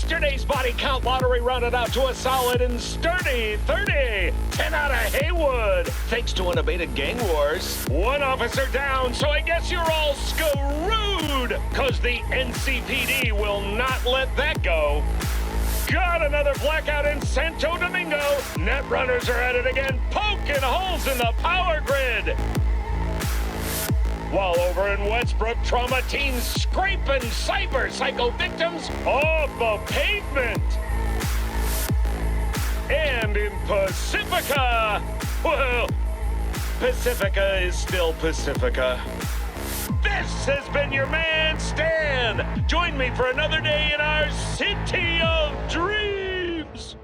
Yesterday's body count lottery rounded out to a solid and sturdy 30. 10 out of Haywood. Thanks to unabated gang wars. One officer down, so I guess you're all screwed. Cause the NCPD will not let that go. Got another blackout in Santo Domingo. Net runners are at it again, poking holes in the power grid. While over in Westbrook, trauma teens scraping cyber psycho victims off the pavement. And in Pacifica, well, Pacifica is still Pacifica. This has been your man, Stan. Join me for another day in our city of dreams.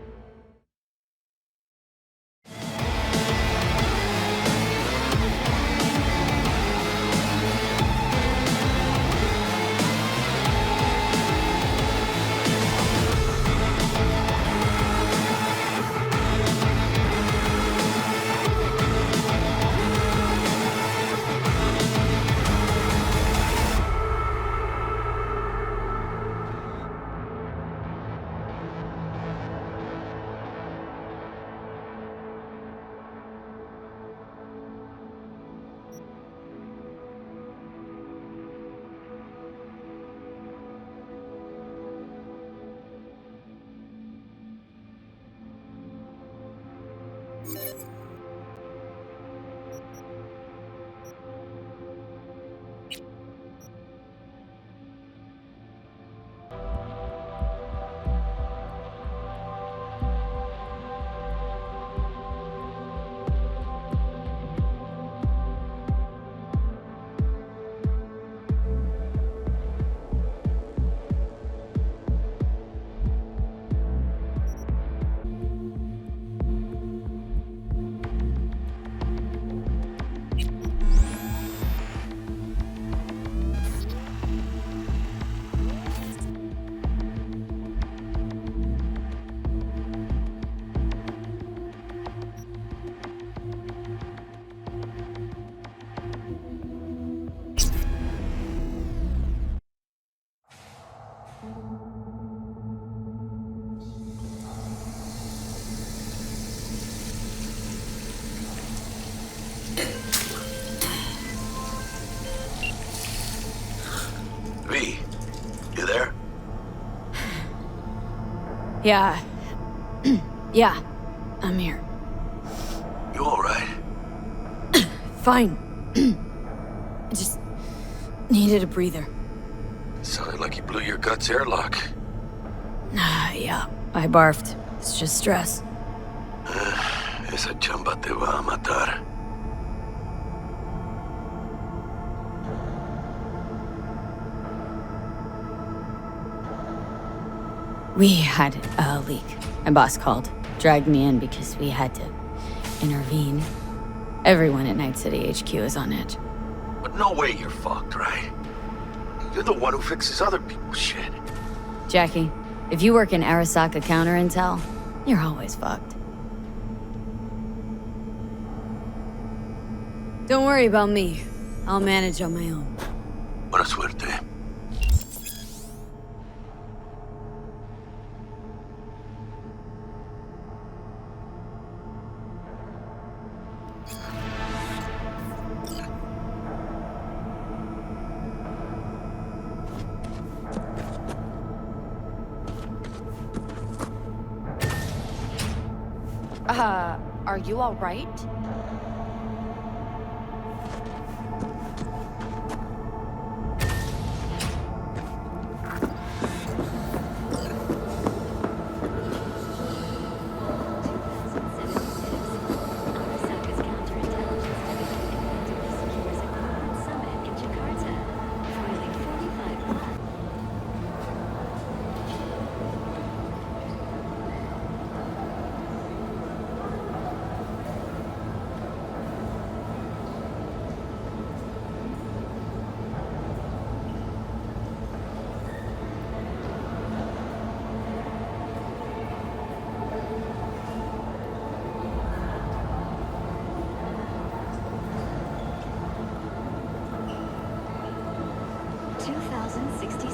V, you there? Yeah. Yeah, I'm here. You all right? Fine. I just needed a breather. Sounded like you blew your guts airlock. Yeah, I barfed. It's just stress. Esa chamba te va a matar. We had a leak. My boss called, dragged me in because we had to intervene. Everyone at Night City HQ is on edge. But no way you're fucked, right? You're the one who fixes other people's shit. Jackie, if you work in Arasaka counter intel, you're always fucked. Don't worry about me. I'll manage on my own. Buena suerte. Are you all right?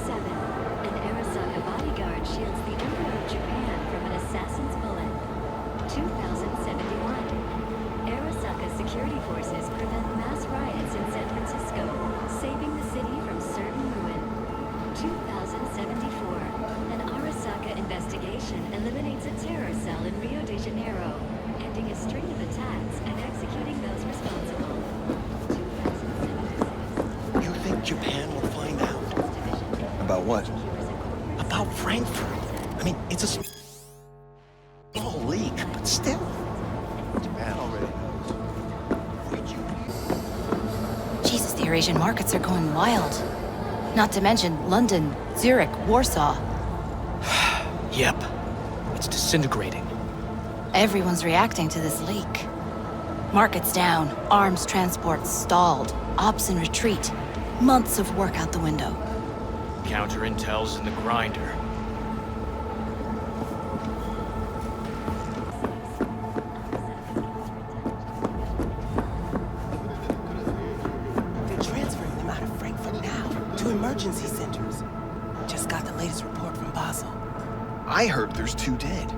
An Arasaka bodyguard shields the security forces prevent mass riots in San Francisco, saving the city from certain ruin. 2074. An Arasaka investigation eliminates a terror cell in Rio de Janeiro, ending a string of attacks and executing those responsible. 2076. You think Japan will find out? About what? About Frankfurt. I mean, it's a small leak, but still. Japan already knows. Jesus, the Eurasian markets are going wild. Not to mention London, Zurich, Warsaw. Yep. It's disintegrating. Everyone's reacting to this leak. Markets down, arms transports stalled, ops in retreat. Months of work out the window. Counter intel's in the grinder. They're transferring them out of Frankfurt now to emergency centers. Just got the latest report from Basel. I heard there's 2 dead.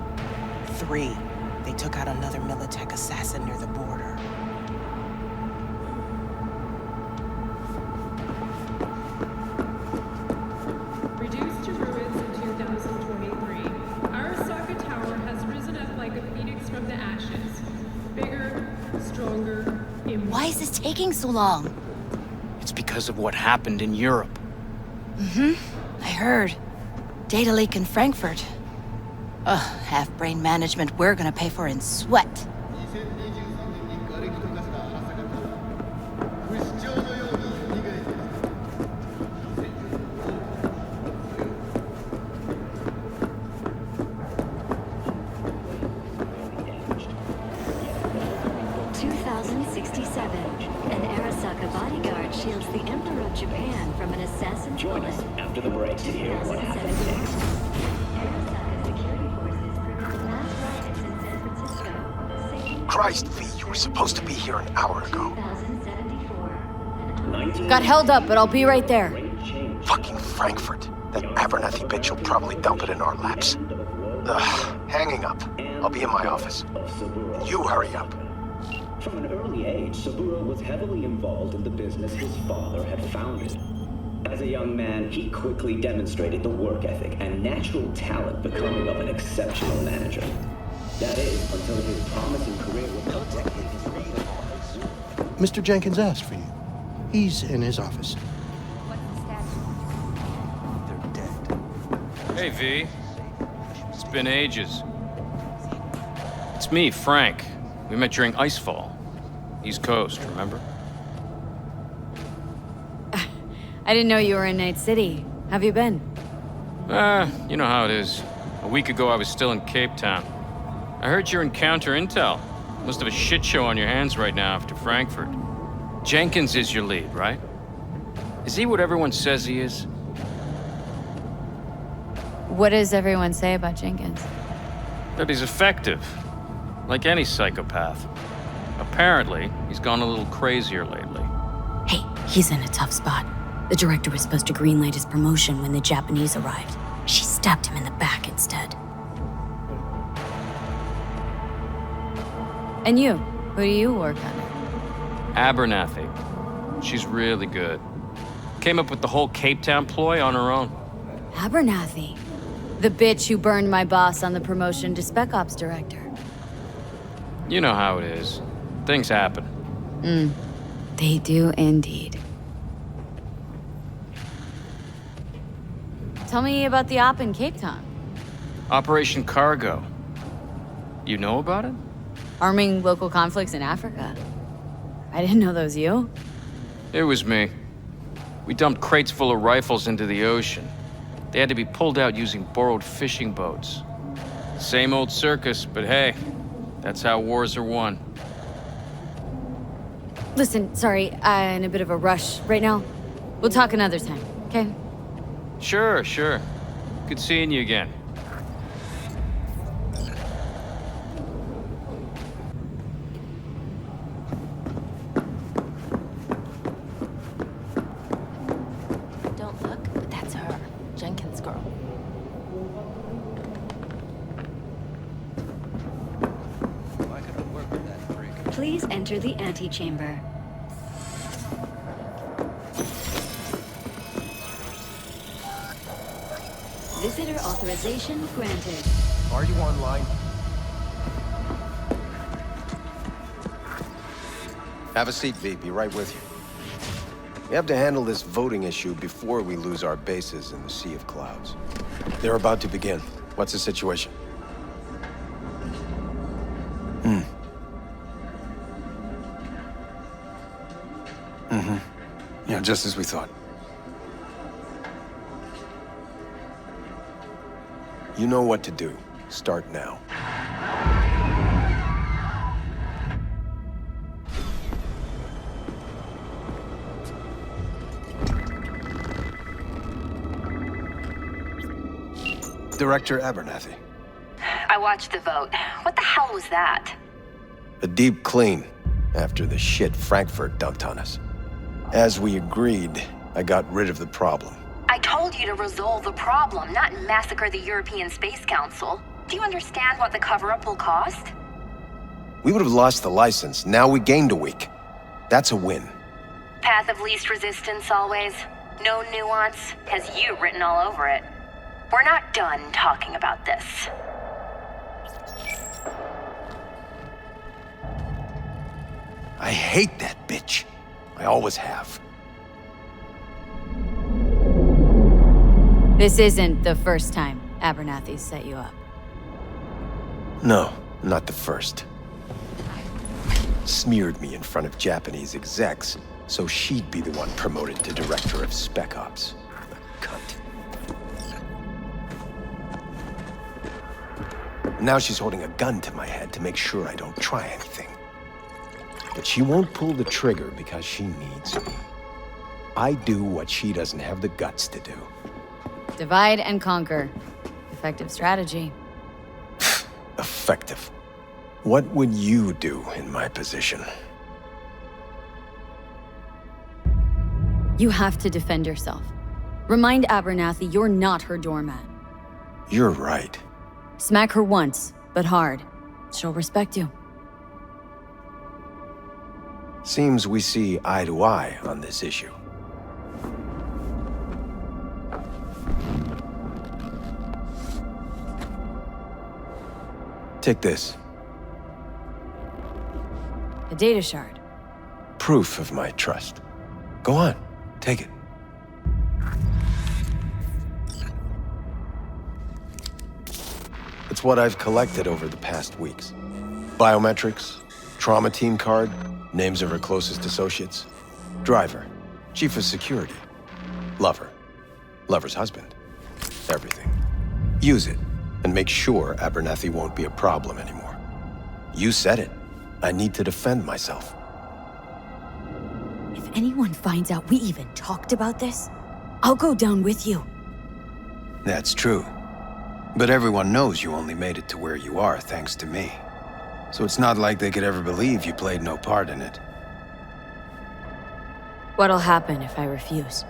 3. They took out another Militech assassin near the border. Reduced to ruins in 2023, Arasaka Tower has risen up like a phoenix from the ashes. Bigger, stronger, immortal. Why is this taking so long? It's because of what happened in Europe. I heard. Data leak in Frankfurt. Ugh, half-brain management we're gonna pay for in sweat. 2067. An Arasaka bodyguard shields the Emperor of Japan from an assassin Join bullet. us after the break to hear what happens next. Arasaka security forces prevent mass riots in San Francisco, saving Christ, V, you were supposed to be here an hour ago. 2074. Got held up, but I'll be right there. Fucking Frankfurt. That Abernathy bitch will probably dump it in our laps. Ugh, hanging up. I'll be in my office. You hurry up. From an early age, Saburo was heavily involved in the business his father had founded. As a young man, he quickly demonstrated the work ethic and natural talent, becoming of an exceptional manager. That is, until his promising career with Mr. Jenkins asked for you. He's in his office. They're dead. Hey, V. It's been ages. It's me, Frank. We met during Icefall. East Coast, remember? I didn't know you were in Night City. Have you been? You know how it is. A week ago, I was still in Cape Town. I heard you're in counter intel. Must have a shit show on your hands right now after Frankfurt. Jenkins is your lead, right? Is he what everyone says he is? What does everyone say about Jenkins? That he's effective. Like any psychopath. Apparently, he's gone a little crazier lately. Hey, he's in a tough spot. The director was supposed to greenlight his promotion when the Japanese arrived. She stabbed him in the back instead. And you? Who do you work under? Abernathy. She's really good. Came up with the whole Cape Town ploy on her own. Abernathy. The bitch who burned my boss on the promotion to Spec Ops Director. You know how it is. Things happen. They do indeed. Tell me about the op in Cape Town. Operation Cargo. You know about it? Arming local conflicts in Africa. I didn't know that was you. It was me. We dumped crates full of rifles into the ocean. They had to be pulled out using borrowed fishing boats. Same old circus, but hey, that's how wars are won. Listen, sorry, I'm in a bit of a rush right now. We'll talk another time, okay? Sure. Good seeing you again. Don't look, but that's her. Jenkins' girl. Why couldn't I work with that freak? Please enter the antechamber. Visitor authorization granted. Are you online? Have a seat, V. Be right with you. We have to handle this voting issue before we lose our bases in the Sea of Clouds. They're about to begin. What's the situation? Yeah, just as we thought. You know what to do. Start now. Director Abernathy. I watched the vote. What the hell was that? A deep clean after the shit Frankfurt dumped on us. As we agreed, I got rid of the problem. I told you to resolve the problem, not massacre the European Space Council. Do you understand what the cover-up will cost? We would have lost the license. Now we gained a week. That's a win. Path of least resistance always. No nuance. Has you written all over it. We're not done talking about this. I hate that bitch. I always have. This isn't the first time Abernathy set you up. No, not the first. Smeared me in front of Japanese execs, so she'd be the one promoted to Director of Spec Ops. The cunt. Now she's holding a gun to my head to make sure I don't try anything. But she won't pull the trigger because she needs me. I do what she doesn't have the guts to do. Divide and conquer. Effective strategy. Effective. What would you do in my position? You have to defend yourself. Remind Abernathy you're not her doormat. You're right. Smack her once, but hard. She'll respect you. Seems we see eye to eye on this issue. Take this. A data shard. Proof of my trust. Go on, take it. It's what I've collected over the past weeks. Biometrics, trauma team card, names of her closest associates, driver, chief of security, lover, lover's husband, everything. Use it, and make sure Abernathy won't be a problem anymore. You said it. I need to defend myself. If anyone finds out we even talked about this, I'll go down with you. That's true. But everyone knows you only made it to where you are thanks to me. So it's not like they could ever believe you played no part in it. What'll happen if I refuse?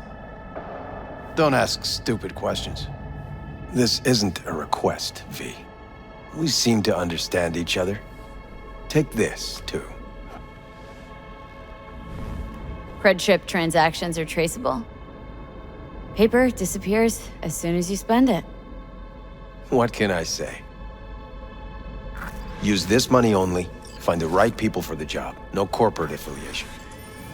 Don't ask stupid questions. This isn't a request, V. We seem to understand each other. Take this, too. Cred chip transactions are traceable. Paper disappears as soon as you spend it. What can I say? Use this money only, find the right people for the job, no corporate affiliation.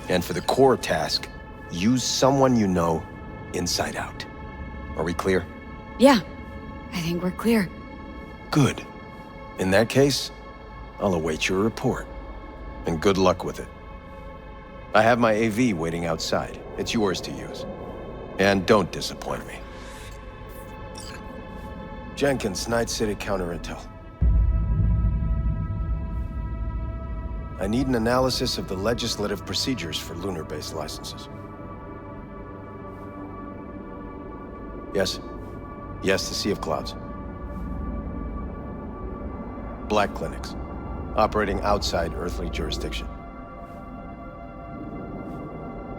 And for the core task, use someone you know inside out. Are we clear? Yeah, I think we're clear. Good. In that case, I'll await your report. And good luck with it. I have my AV waiting outside. It's yours to use. And don't disappoint me. Jenkins, Night City Counter Intel. I need an analysis of the legislative procedures for lunar-based licenses. Yes. Yes, the Sea of Clouds. Black clinics. Operating outside earthly jurisdiction.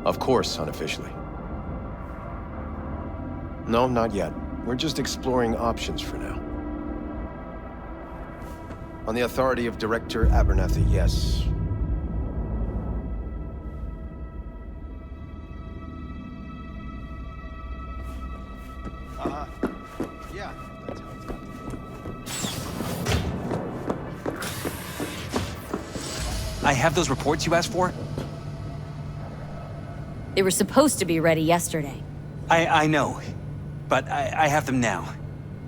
Of course, unofficially. No, not yet. We're just exploring options for now. On the authority of Director Abernathy, yes. I have those reports you asked for. They were supposed to be ready yesterday. I know, but I have them now.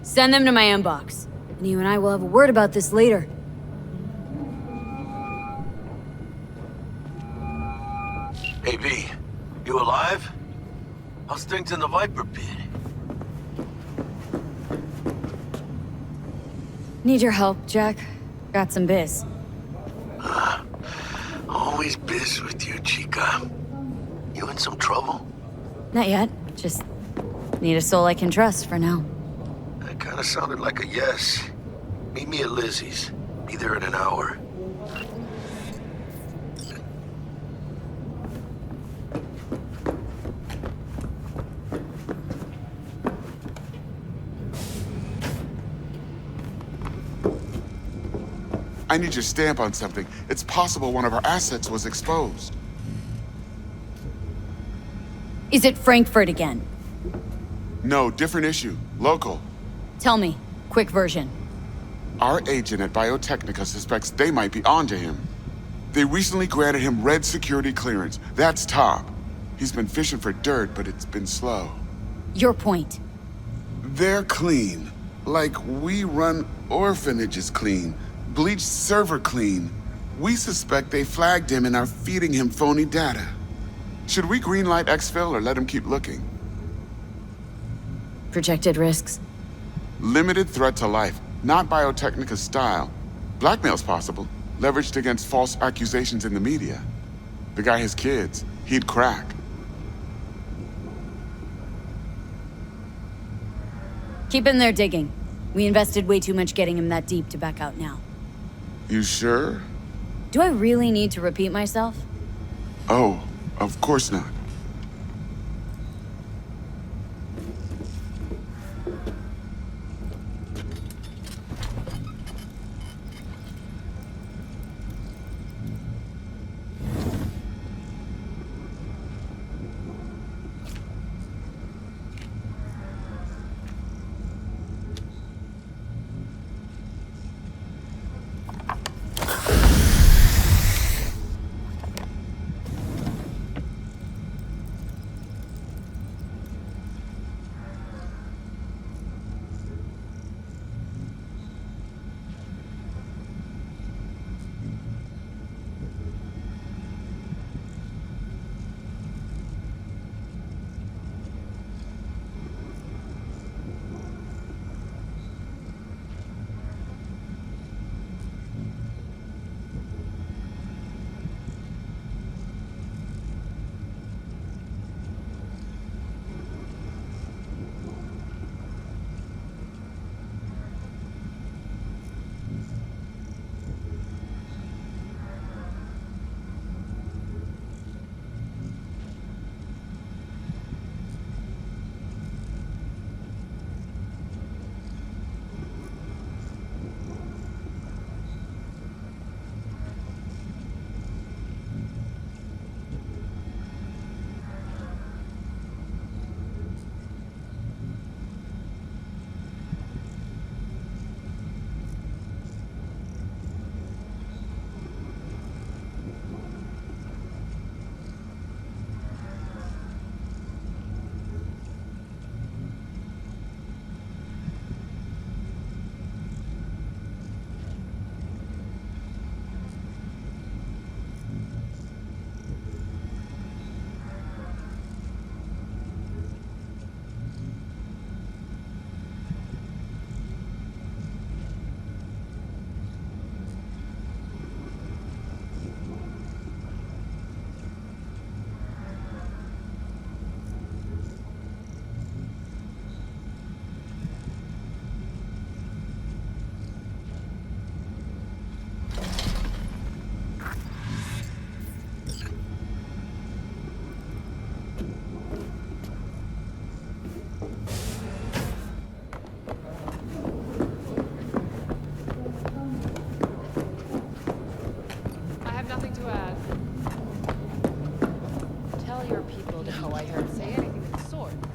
Send them to my inbox. And you and I will have a word about this later. Hey, V, you alive? How's things in the Viper pit? Need your help, Jack. Got some biz. Always biz with you, chica. You in some trouble? Not yet. Just need a soul I can trust for now. That kind of sounded like a yes. Meet me at Lizzie's. Be there in an hour. I need your stamp on something. It's possible one of our assets was exposed. Is it Frankfurt again? No, different issue. Local. Tell me. Quick version. Our agent at Biotechnica suspects they might be onto him. They recently granted him red security clearance. That's top. He's been fishing for dirt, but it's been slow. Your point. They're clean. Like we run orphanages clean. Bleached server clean. We suspect they flagged him and are feeding him phony data. Should we greenlight exfil or let him keep looking? Projected risks? Limited threat to life, not Biotechnica's style. Blackmail's possible, leveraged against false accusations in the media. The guy has kids. He'd crack. Keep him there digging. We invested way too much getting him that deep to back out now. You sure? Do I really need to repeat myself? Oh, of course not.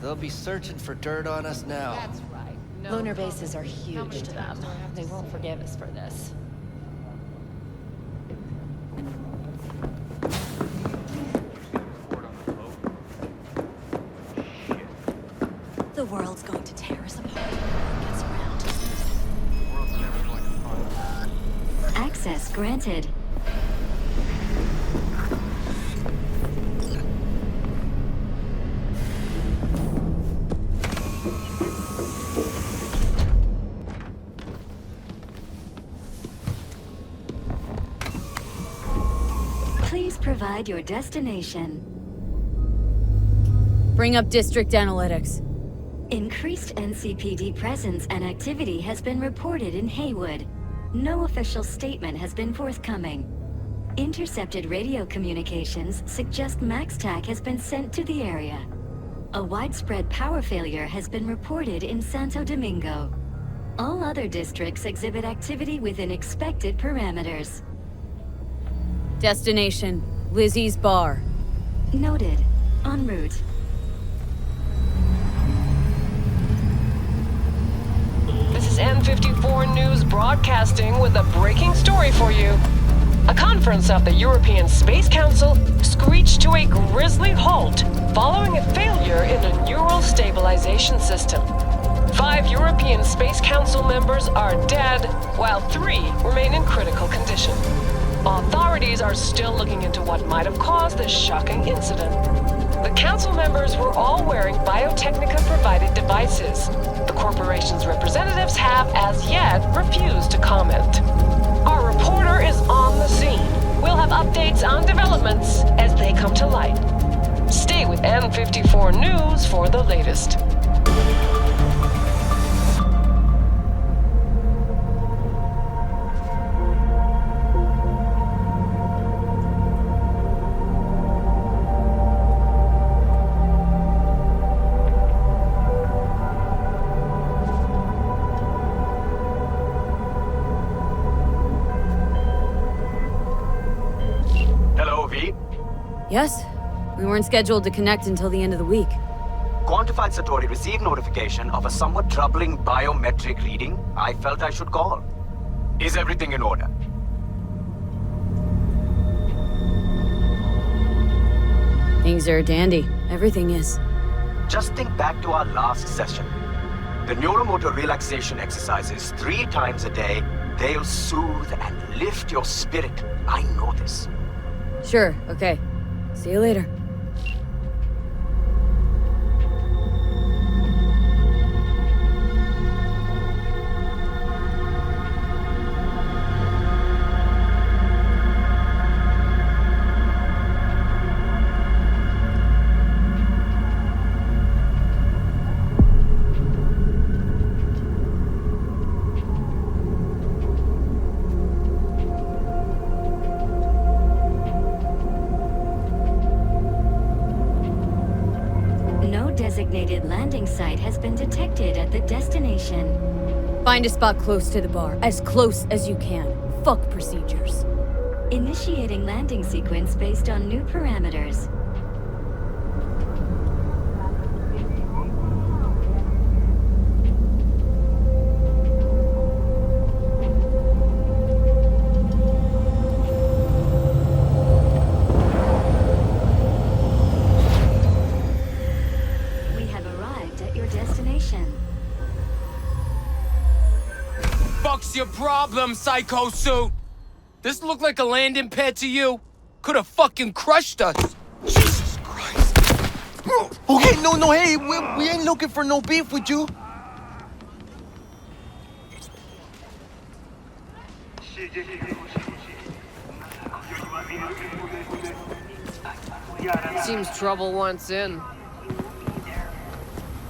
They'll be searching for dirt on us now. That's right. No Lunar problem. bases are huge to them. times do I have to They won't say? forgive us for this. The world's going to tear us apart when it gets around. Access granted. Please provide your destination. Bring up district analytics. Increased NCPD presence and activity has been reported in Haywood. No official statement has been forthcoming. Intercepted radio communications suggest MaxTac has been sent to the area. A widespread power failure has been reported in Santo Domingo. All other districts exhibit activity within expected parameters. Destination, Lizzie's Bar. Noted. En route. This is N54 News broadcasting with a breaking story for you. A conference of the European Space Council screeched to a grisly halt following a failure in a neural stabilization system. 5 European Space Council members are dead, while 3 remain in critical condition. Authorities are still looking into what might have caused this shocking incident. The council members were all wearing Biotechnica-provided devices. The corporation's representatives have, as yet, refused to comment. Our reporter is on the scene. We'll have updates on developments as they come to light. Stay with N54 News for the latest. Yes? We weren't scheduled to connect until the end of the week. Quantified Satori received notification of a somewhat troubling biometric reading. I felt I should call. Is everything in order? Things are dandy. Everything is. Just think back to our last session. The neuromotor relaxation exercises 3 times a day. They'll soothe and lift your spirit. I know this. Sure, okay. See you later. Designated landing site has been detected at the destination. Find a spot close to the bar, as close as you can. Fuck procedures. Initiating landing sequence based on new parameters. Your problem, Psycho Suit? This look like a landing pad to you? Could have fucking crushed us. Jesus Christ. Okay, no, hey, we ain't looking for no beef with you. Seems trouble wants in.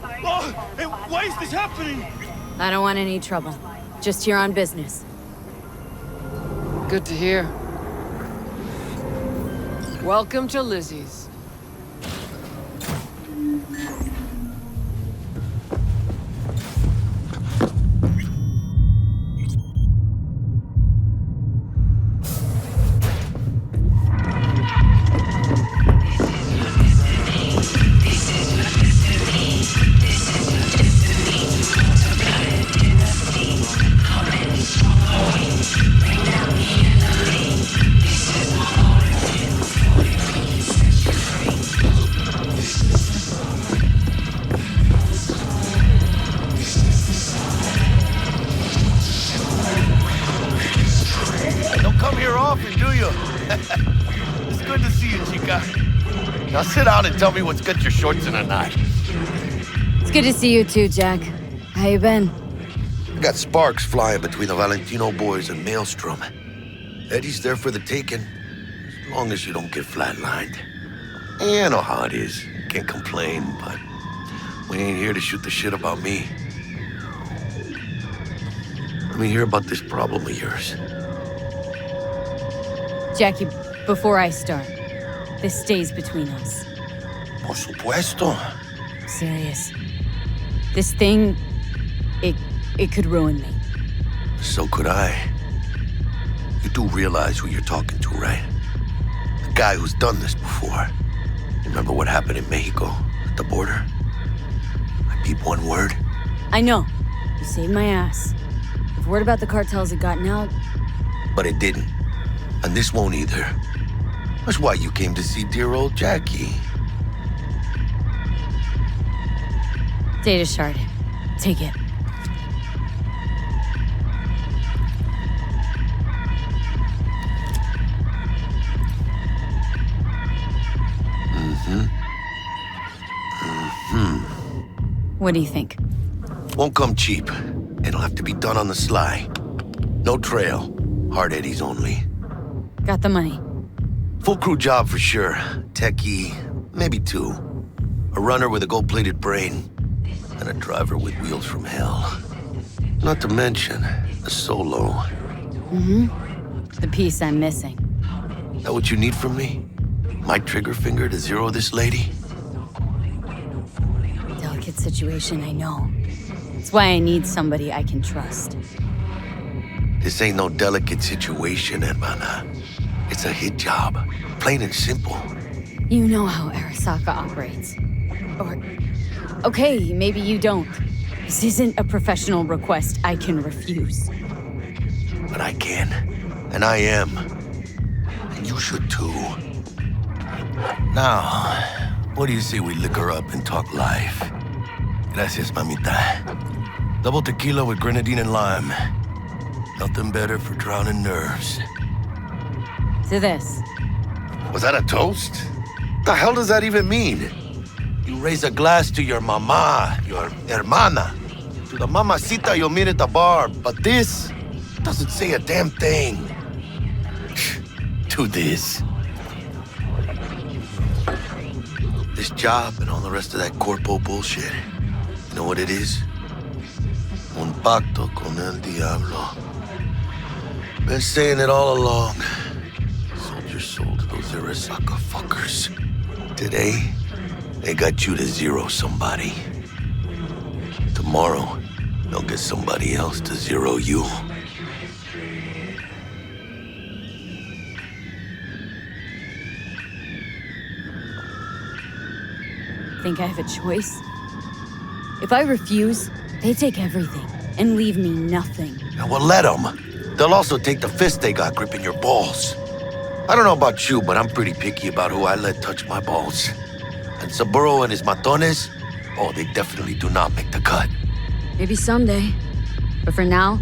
Oh, hey, why is this happening? I don't want any trouble. Just here on business. Good to hear. Welcome to Lizzie's. Good to see you, chica. Now sit down and tell me what's got your shorts in a knot. It's good to see you too, Jack. How you been? I got sparks flying between the Valentino boys and Maelstrom. Eddie's there for the taking, as long as you don't get flatlined. You know how it is. Can't complain, but we ain't here to shoot the shit about me. Let me hear about this problem of yours. Jackie, before I start, this stays between us. Por supuesto. Serious. This thing, it could ruin me. So could I. You do realize who you're talking to, right? The guy who's done this before. Remember what happened in Mexico, at the border? I peep one word. I know. You saved my ass. If word about the cartels had gotten out... But it didn't. And this won't either. That's why you came to see dear old Jackie. Data shard. Take it. What do you think? Won't come cheap. It'll have to be done on the sly. No trail. Hard eddies only. Got the money. Full crew job for sure. Techie, maybe two. A runner with a gold-plated brain. And a driver with wheels from hell. Not to mention, a solo. The piece I'm missing. That what you need from me? My trigger finger to zero this lady? Delicate situation, I know. It's why I need somebody I can trust. This ain't no delicate situation, hermana. It's a hit job. Plain and simple. You know how Arasaka operates. Or... Okay, maybe you don't. This isn't a professional request I can refuse. But I can. And I am. And you should too. Now, what do you say we liquor up and talk life? Gracias, mamita. Double tequila with grenadine and lime. Nothing better for drowning nerves. To this. Was that a toast? The hell does that even mean? You raise a glass to your mama, your hermana, to the mamacita you'll meet at the bar, but this doesn't say a damn thing. To this. This job and all the rest of that corpo bullshit. You know what it is? Un pacto con el diablo. Been saying it all along. Sold your soul to those Arasaka fuckers. Today, they got you to zero somebody. Tomorrow, they'll get somebody else to zero you. Think I have a choice? If I refuse, they take everything and leave me nothing. Well, let them. They'll also take the fist they got gripping your balls. I don't know about you, but I'm pretty picky about who I let touch my balls. And Saburo and his matones, oh, they definitely do not make the cut. Maybe someday. But for now,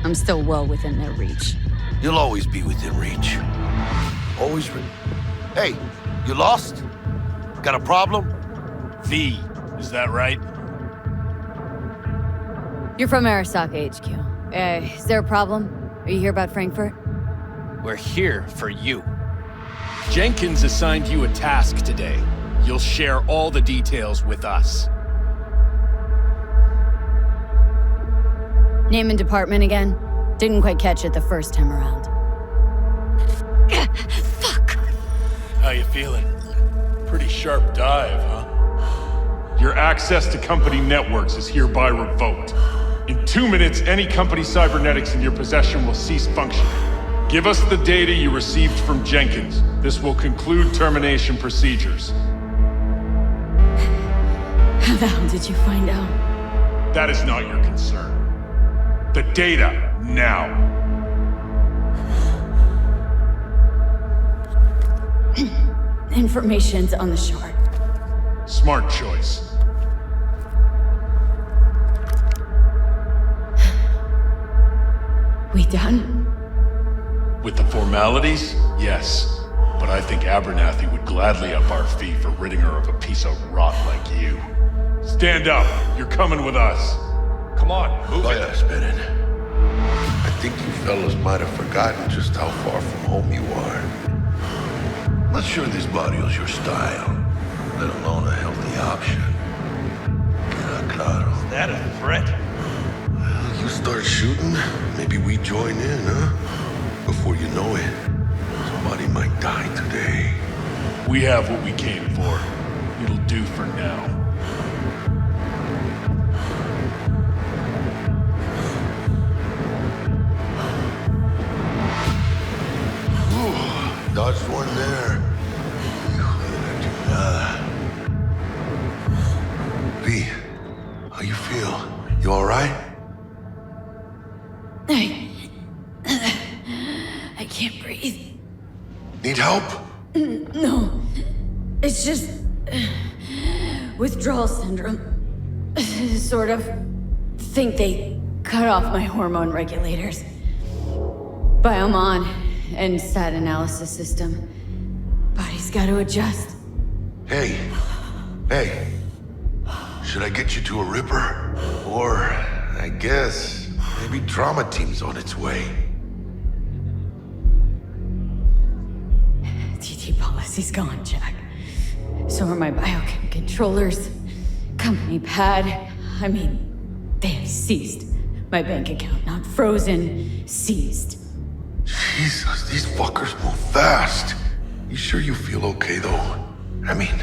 I'm still well within their reach. You'll always be within reach. Always Hey, you lost? Got a problem? V, is that right? You're from Arasaka HQ. Is there a problem? Are you here about Frankfurt? We're here for you. Jenkins assigned you a task today. You'll share all the details with us. Name and department again? Didn't quite catch it the first time around. Fuck! How you feeling? Pretty sharp dive, huh? Your access to company networks is hereby revoked. In 2 minutes, any company cybernetics in your possession will cease functioning. Give us the data you received from Jenkins. This will conclude termination procedures. How the hell did you find out? That is not your concern. The data, now. Information's on the shard. Smart choice. We done? With the formalities, yes. but I think Abernathy would gladly up our fee for ridding her of a piece of rot like you. Stand up. You're coming with us. Come on, move it. Spirit. I think you fellas might have forgotten just how far from home you are. Not sure this barrio's your style, let alone a healthy option. Queda claro. Is that a threat? Well, you start shooting, maybe we join in, huh? Before you know it, somebody might die today. We have what we came for. It'll do for now. Dodged one there. V, how you feel? You all right? I can't breathe. Need help? No. It's just withdrawal syndrome. Sort of. Think they cut off my hormone regulators. Biomon and stat analysis system. Body's got to adjust. Hey. Should I get you to a Ripper? Or, I guess, maybe trauma team's on its way. TT policy's gone, Jack. So are my biochem controllers, company pad. I mean, they have seized my bank account. Not frozen, seized. Jesus, these fuckers move fast. You sure you feel okay, though? I mean...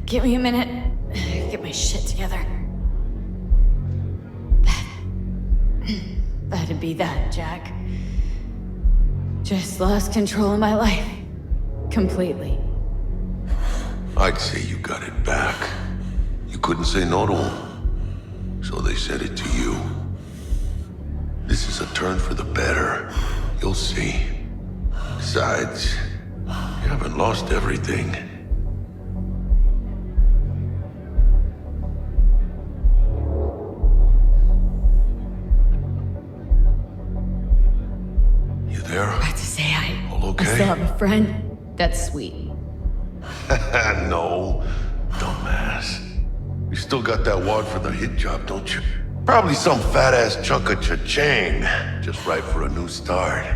Give me a minute. Get my shit together. That'd be that, Jack. Just lost control of my life. Completely. I'd say you got it back. You couldn't say no to them. So they said it to you. This is a turn for the better. You'll see. Besides, you haven't lost everything. You there? I have to say, All okay? I still have a friend. That's sweet. No, dumbass. You still got that wad for the hit job, don't you? Probably some fat-ass chunk of cha-ching. Just right for a new start.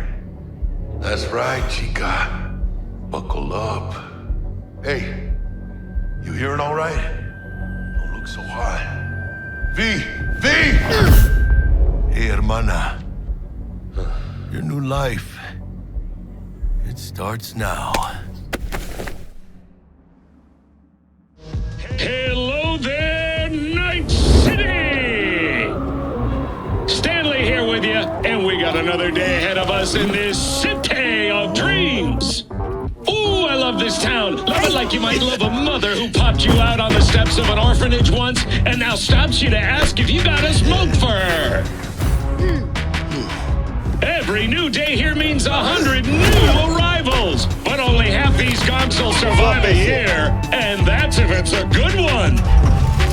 That's right, chica. Buckle up. Hey, you hearing all right? Don't look so hot. V! Hey, hermana. Your new life. It starts now. Hello there, Night City! Stanley here with you, and we got another day ahead of us in this city of dreams. Ooh, I love this town. Love it like you might love a mother who popped you out on the steps of an orphanage once and now stops you to ask if you got a smoke for her. Every new day here means 100 new arrivals, but only half these gonks will survive a year, and that's if it's a good one.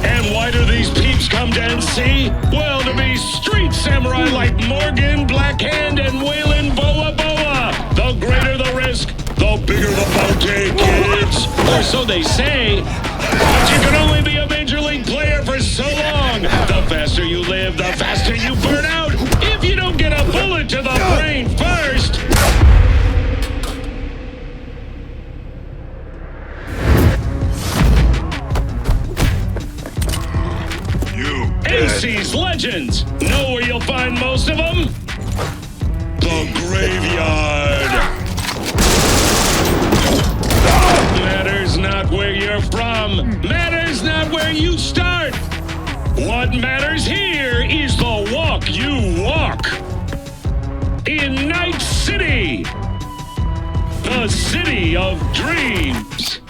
And why do these peeps come to NC? Well, to be street samurai like Morgan, Blackhand, and Waylon Boa Boa. The greater the risk, the bigger the bounty, kids. Or so they say. But you can only be a major league player for so long. The faster you live, the faster you burn out. If you don't get a bullet to the brain first. NC's legends. Know where you'll find most of them? The graveyard. Matters not where you're from. Matters not where you start. What matters here is the walk you walk. In Night City. The city of dreams.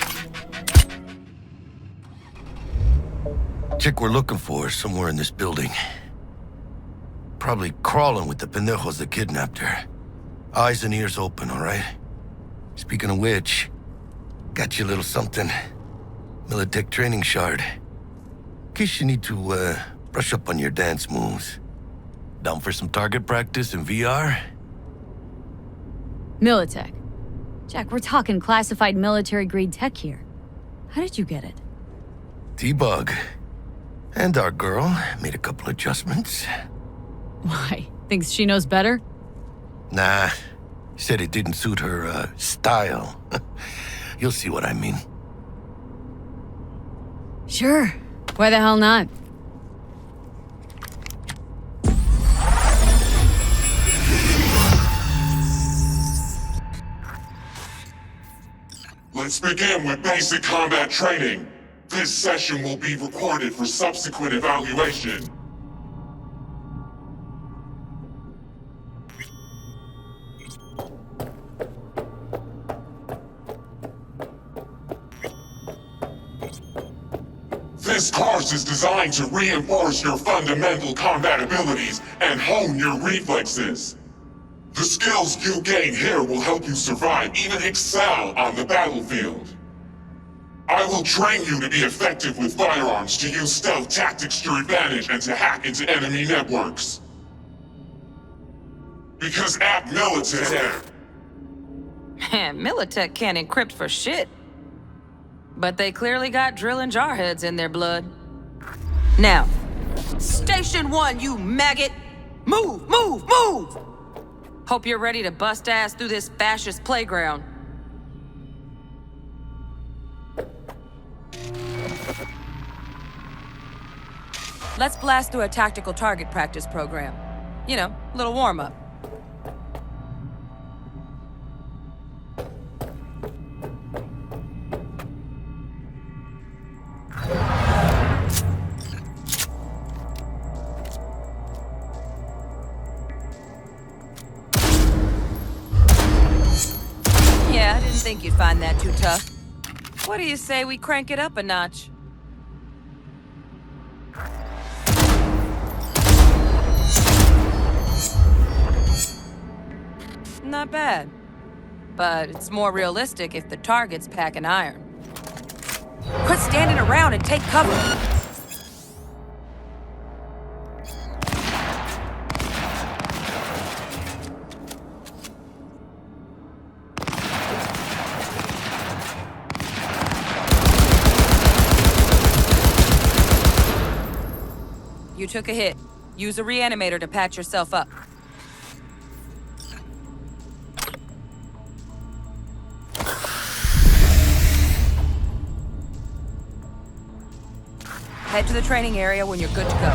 Chick we're looking for is somewhere in this building. Probably crawling with the pendejos that kidnapped her. Eyes and ears open, all right? Speaking of which, got you a little something. Militech training shard. In case you need to, brush up on your dance moves. Down for some target practice in VR? Militech. Jack, we're talking classified military-grade tech here. How did you get it? T-Bug. And our girl made a couple adjustments. Why? Thinks she knows better? Nah. Said it didn't suit her, style. You'll see what I mean. Sure. Why the hell not? Let's begin with basic combat training. This session will be recorded for subsequent evaluation. This course is designed to reinforce your fundamental combat abilities and hone your reflexes. The skills you gain here will help you survive, even excel on the battlefield. I will train you to be effective with firearms, to use stealth tactics to your advantage, and to hack into enemy networks. Because at Militech... Man, Militech can't encrypt for shit. But they clearly got drill and jarheads in their blood. Now, Station 1, you maggot! Move, move, move! Hope you're ready to bust ass through this fascist playground. Let's blast through a tactical target practice program. You know, little warm-up. Yeah, I didn't think you'd find that too tough. What do you say we crank it up a notch? Not bad. But it's more realistic if the target's packing iron. Quit standing around and take cover! You took a hit. Use a reanimator to patch yourself up. Head to the training area when you're good to go.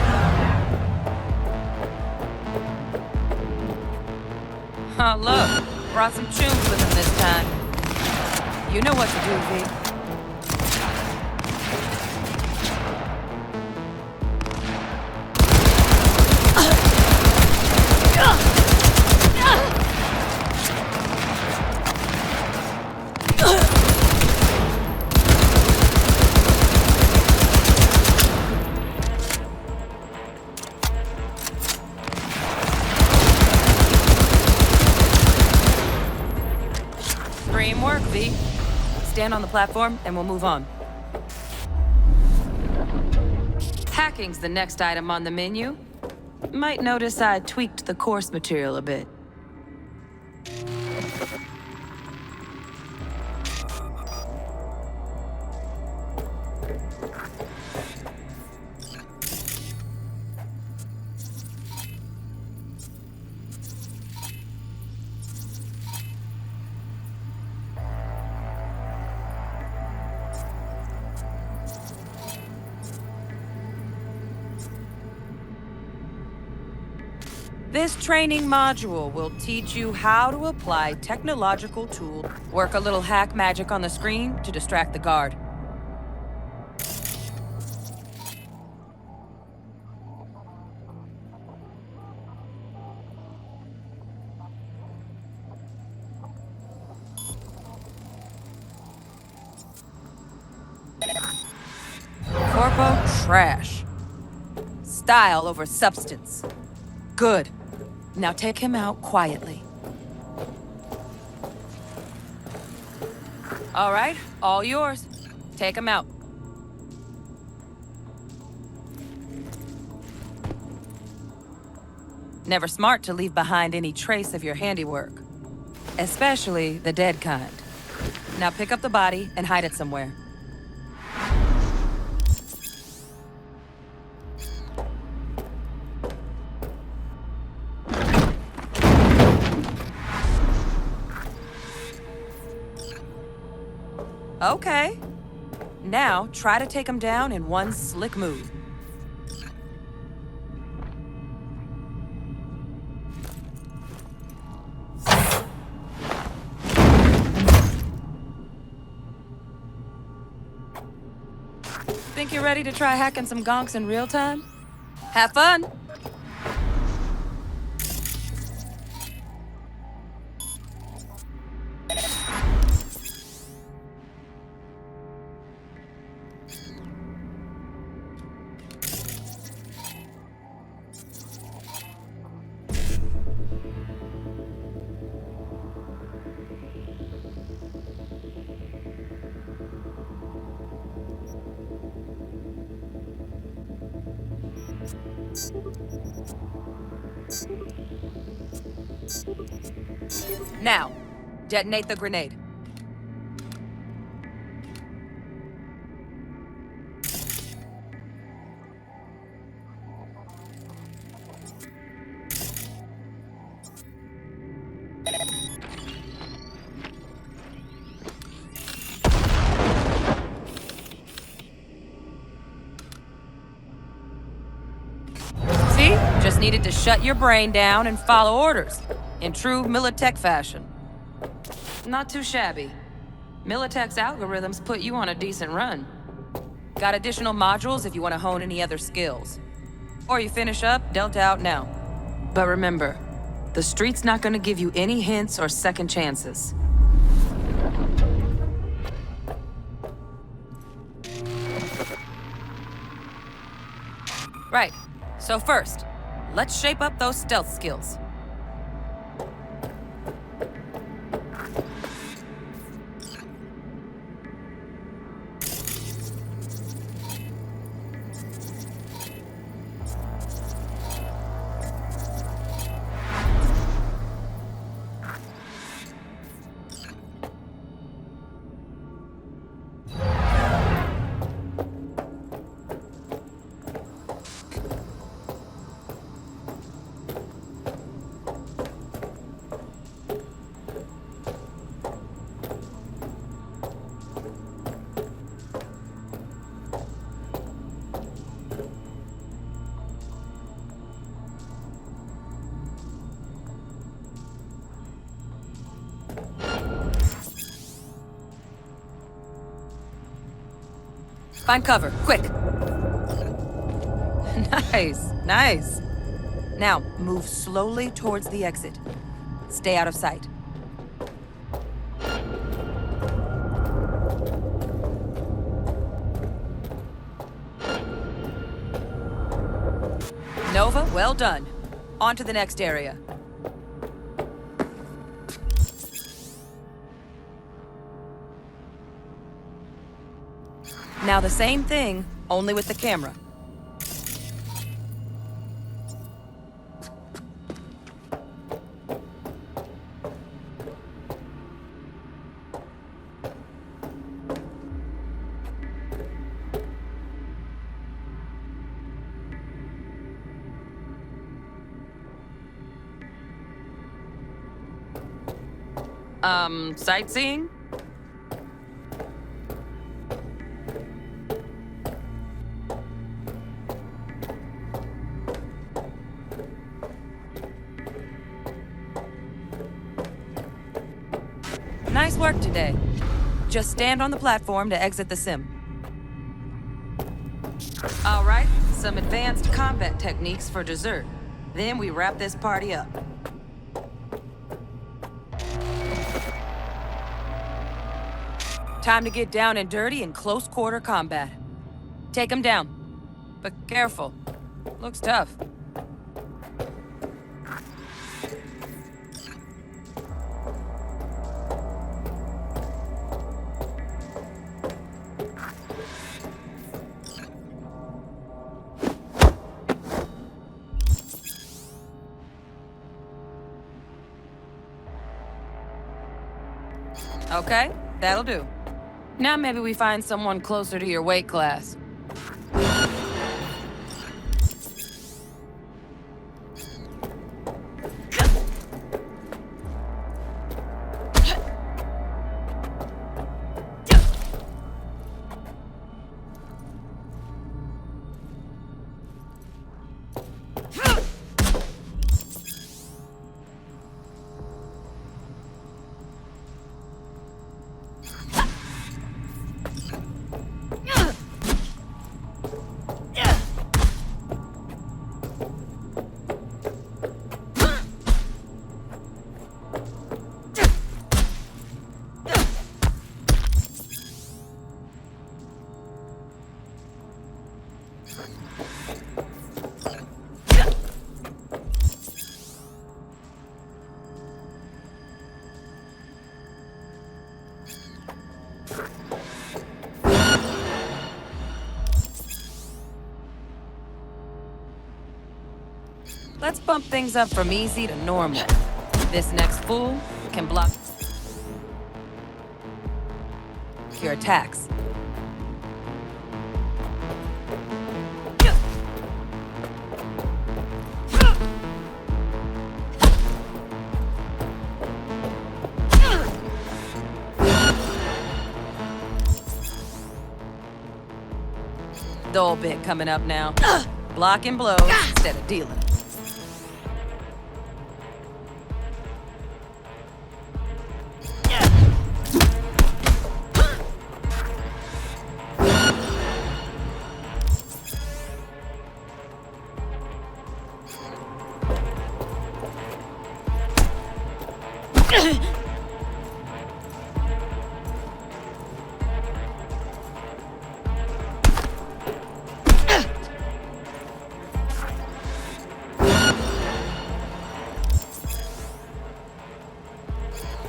Oh, look. Brought some tunes with him this time. You know what to do, V. Dream work, V. Stand on the platform and we'll move on. Hacking's the next item on the menu. Might notice I tweaked the course material a bit. This training module will teach you how to apply technological tools, work a little hack magic on the screen to distract the guard. Corpo-Rat. Style over substance. Good. Now take him out quietly. All right, all yours. Take him out. Never smart to leave behind any trace of your handiwork. Especially the dead kind. Now pick up the body and hide it somewhere. Okay. Now, try to take him down in one slick move. Think you're ready to try hacking some gonks in real time? Have fun! Now, detonate the grenade. See? Just needed to shut your brain down and follow orders. In true Militech fashion. Not too shabby. Militech's algorithms put you on a decent run. Got additional modules if you want to hone any other skills. Or you finish up, Delta out now. But remember, the street's not gonna give you any hints or second chances. Right, so first, let's shape up those stealth skills. Find cover, quick. Nice, nice. Now, move slowly towards the exit. Stay out of sight. Nova, well done. On to the next area. Now the same thing, only with the camera. Sightseeing? Nice work today. Just stand on the platform to exit the sim. All right, some advanced combat techniques for dessert. Then we wrap this party up. Time to get down and dirty in close quarter combat. Take him down. But careful. Looks tough. Okay, that'll do. Now maybe we find someone closer to your weight class. Let's bump things up from easy to normal. This next fool can block your attacks. Dull bit coming up now. Blocking blows instead of dealing.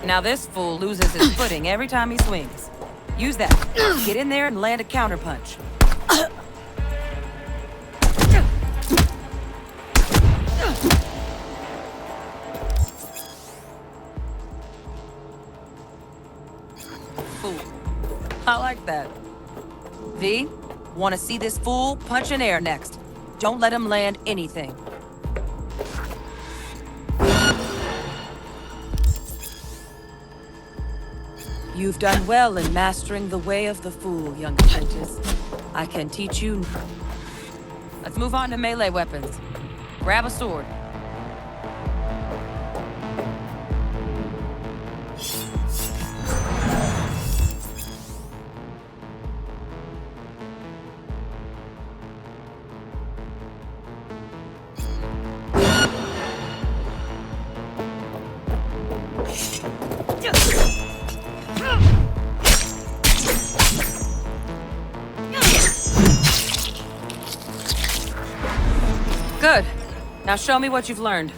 Now this fool loses his footing every time he swings. Use that. Get in there and land a counterpunch. Fool. I like that. V, want to see this fool punch in air next. Don't let him land anything. You've done well in mastering the way of the fool, young apprentice. I can teach you. Let's move on to melee weapons. Grab a sword. Good. Now show me what you've learned.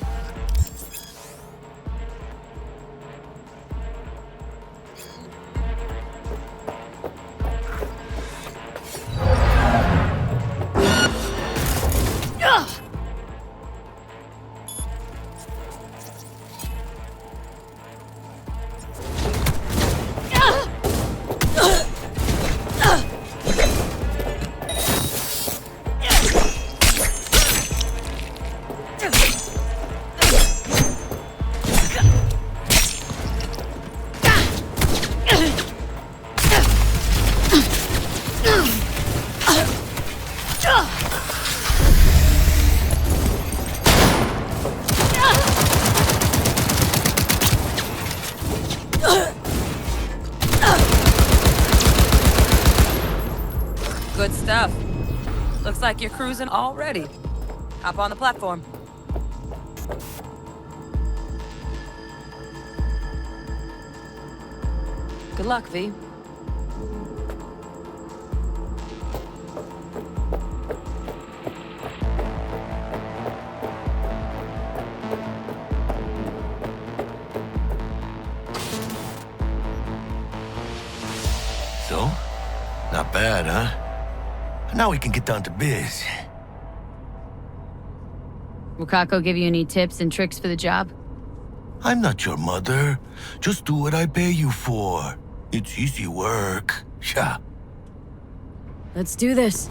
Good stuff. Looks like you're cruising already. Hop on the platform. Good luck, V. So? Not bad, huh? Now we can get down to biz. Will Kako give you any tips and tricks for the job? I'm not your mother. Just do what I pay you for. It's easy work. Yeah. Let's do this.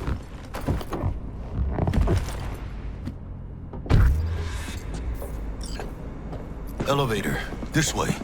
Elevator. This way.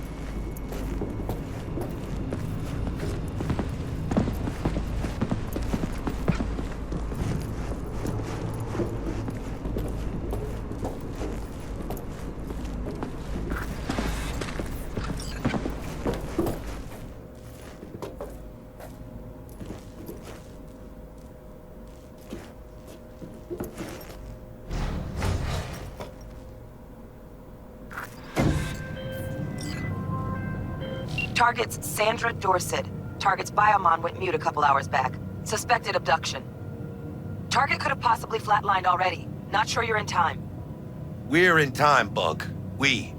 Target's Sandra Dorset. Target's biomon went mute a couple hours back. Suspected abduction. Target could have possibly flatlined already. Not sure you're in time. We're in time, Bug. We.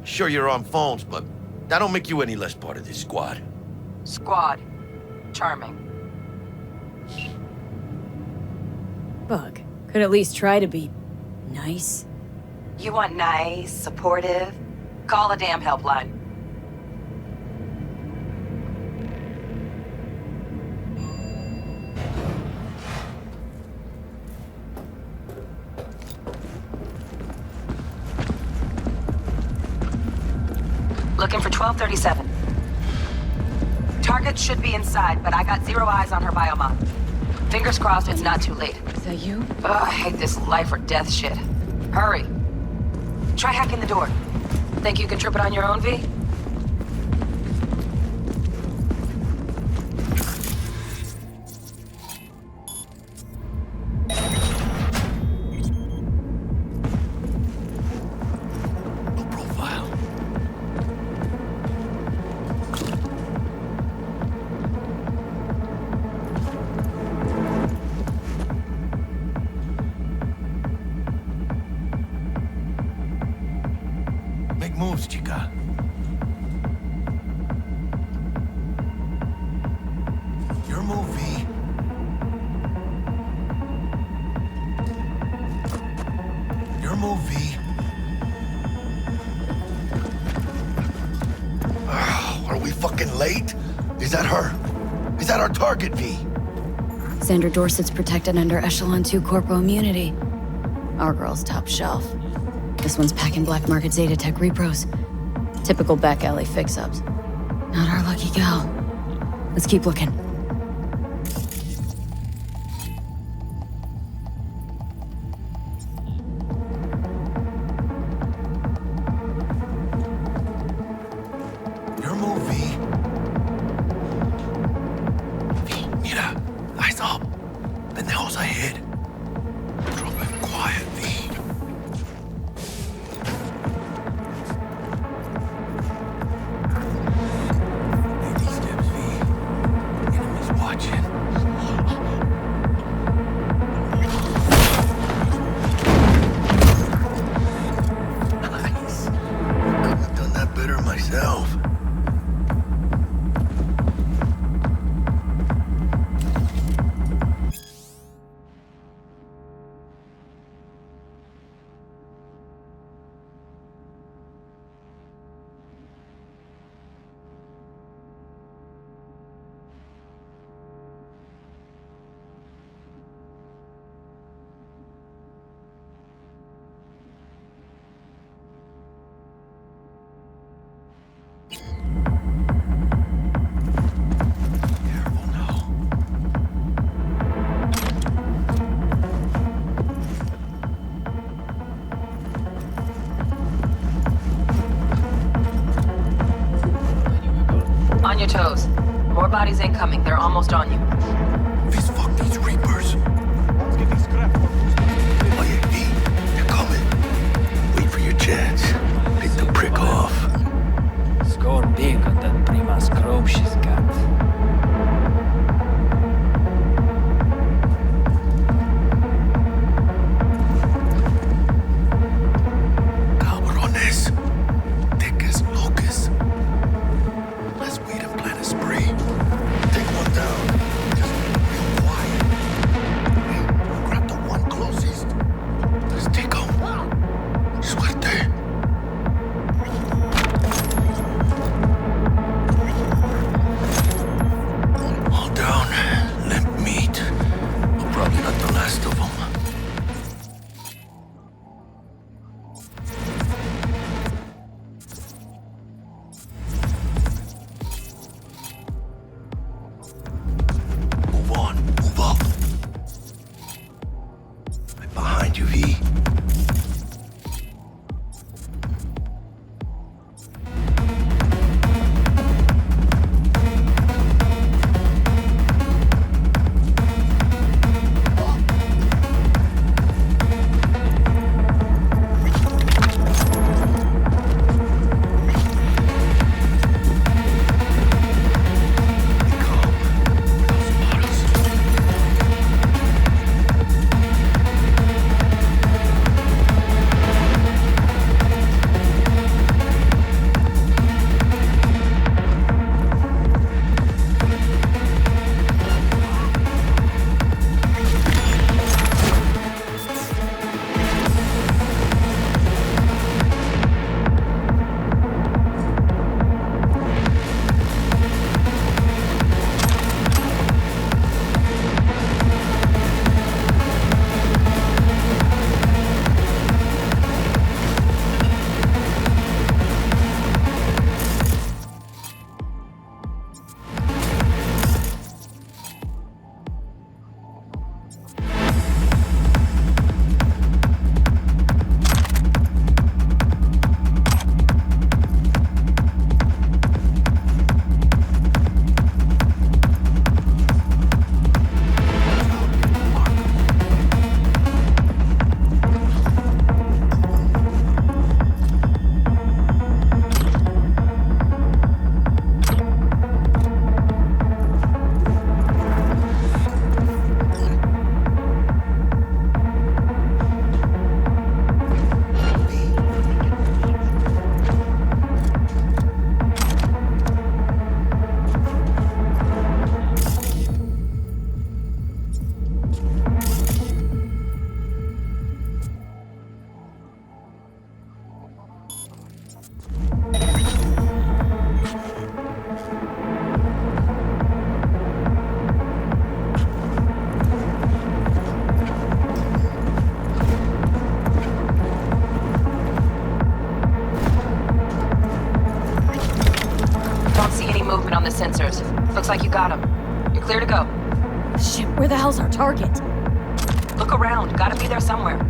Sure you're on phones, but that don't make you any less part of this squad. Squad. Charming. Bug, could at least try to be nice. You want nice, supportive? Call a damn helpline. Looking for 1237. Target should be inside, but I got zero eyes on her biomon. Fingers crossed it's not too late. Is that you? Ugh, I hate this life or death shit. Hurry. Try hacking the door. Think you can trip it on your own, V? Moves, chica. Your move, V. Your move, V. Are we fucking late? Is that her? Is that our target, V? Sandra Dorset's protected under Echelon 2 Corpo immunity. Our girl's top shelf. This one's packing black market Zetatech repros. Typical back alley fix-ups. Not our lucky gal. Let's keep looking. Your move, V. V, mira. Eyes up. Pendejos ahead. Drop it quiet, V. On your toes. More bodies incoming. They're almost on you. Fist fuck these Reapers. Oh yeah, V, they're coming. Wait for your chance. Pick the prick off. Score big on that prima scrope she's got. Cabrones. Thick as locusts. Let's wait and plan a spree. Take one down. Just real quiet. the sensors. Looks like you got them. You're clear to go. Shit, where the hell's our target? Look around. Gotta be there somewhere.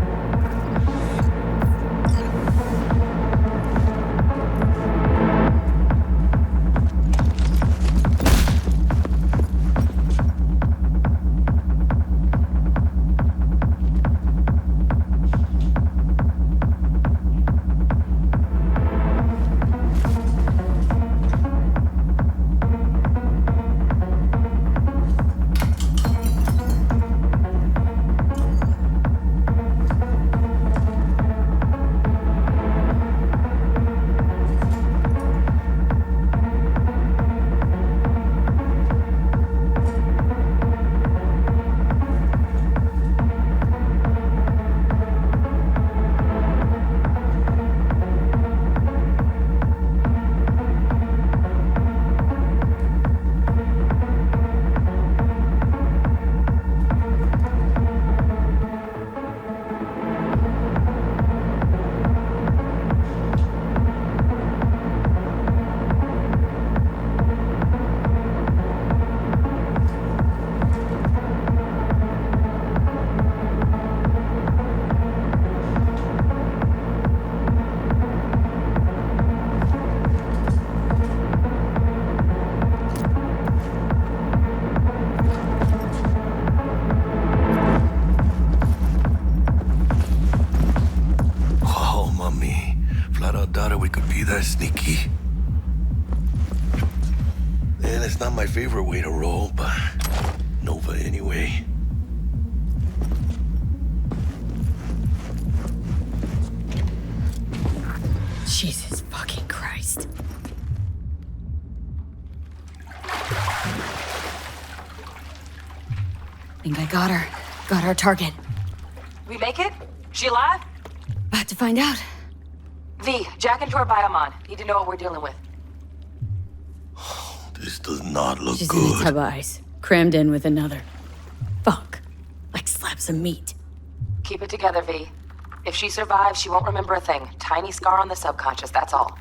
Sneaky. And it's not my favorite way to roll, but Nova anyway. Jesus fucking Christ. Think I got her. Got our target. We make it? She alive? About to find out. V, jack into her biomon. Need to know what we're dealing with. This does not look She's good. in a tub of ice, crammed in with another. Fuck. Like slabs of meat. Keep it together, V. If she survives, she won't remember a thing. Tiny scar on the subconscious, that's all.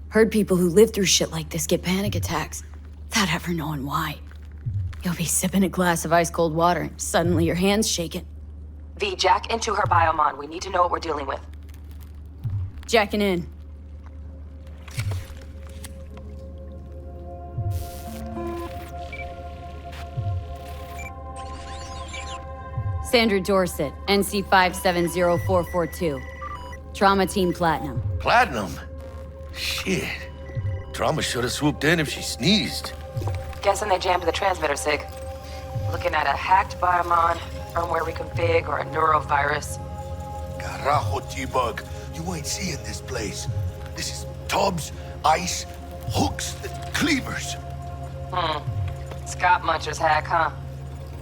Heard people who live through shit like this get panic attacks without ever knowing why. You'll be sipping a glass of ice-cold water and suddenly your hand's shaking. V, jack into her biomon. We need to know what we're dealing with. Jacking in. Sandra Dorset, NC 570442. Trauma Team Platinum. Platinum? Shit. Trauma should have swooped in if she sneezed. Guessing they jammed the transmitter, Sig. Looking at a hacked biomon, firmware reconfig, or a neurovirus. Carajo, T-Bug. You ain't seeing this place. This is tubs, ice, hooks, and cleavers. Scott Muncher's hack, huh?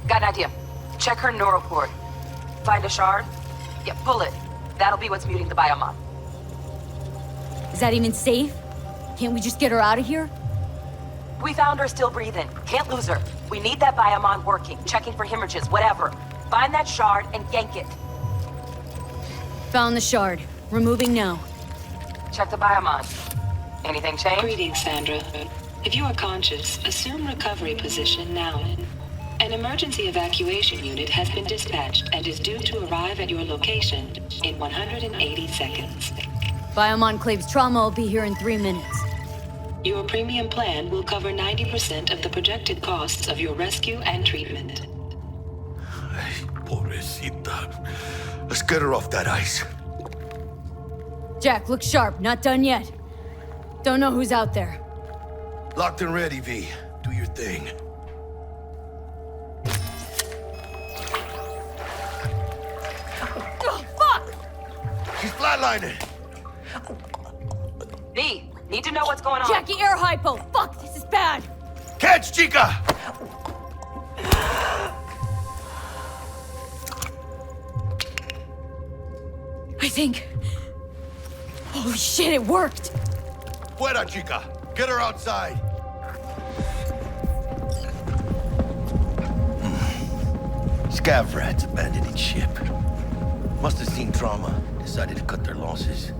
Got an idea. Check her neuroport. Find a shard? Yeah, pull it. That'll be what's muting the biomon. Is that even safe? Can't we just get her out of here? We found her still breathing. Can't lose her. We need that biomon working, checking for hemorrhages, whatever. Find that shard and yank it. Found the shard. Removing now. Check the biomon. Anything change? Greetings, Sandra. If you are conscious, assume recovery position now. An emergency evacuation unit has been dispatched and is due to arrive at your location in 180 seconds. Biomon claims trauma will be here in 3 minutes. Your premium plan will cover 90% of the projected costs of your rescue and treatment. Pobrecita. Let's get her off that ice. Jack, look sharp. Not done yet. Don't know who's out there. Locked and ready, V. Do your thing. Oh, fuck! She's flatlining. V, need to know what's going on. Jackie, air hypo! Fuck, this is bad! Catch, chica! I think... Holy shit, it worked! Fuera, chica! Get her outside! Scav rats abandoning ship. Must have seen trauma. Decided to cut their losses.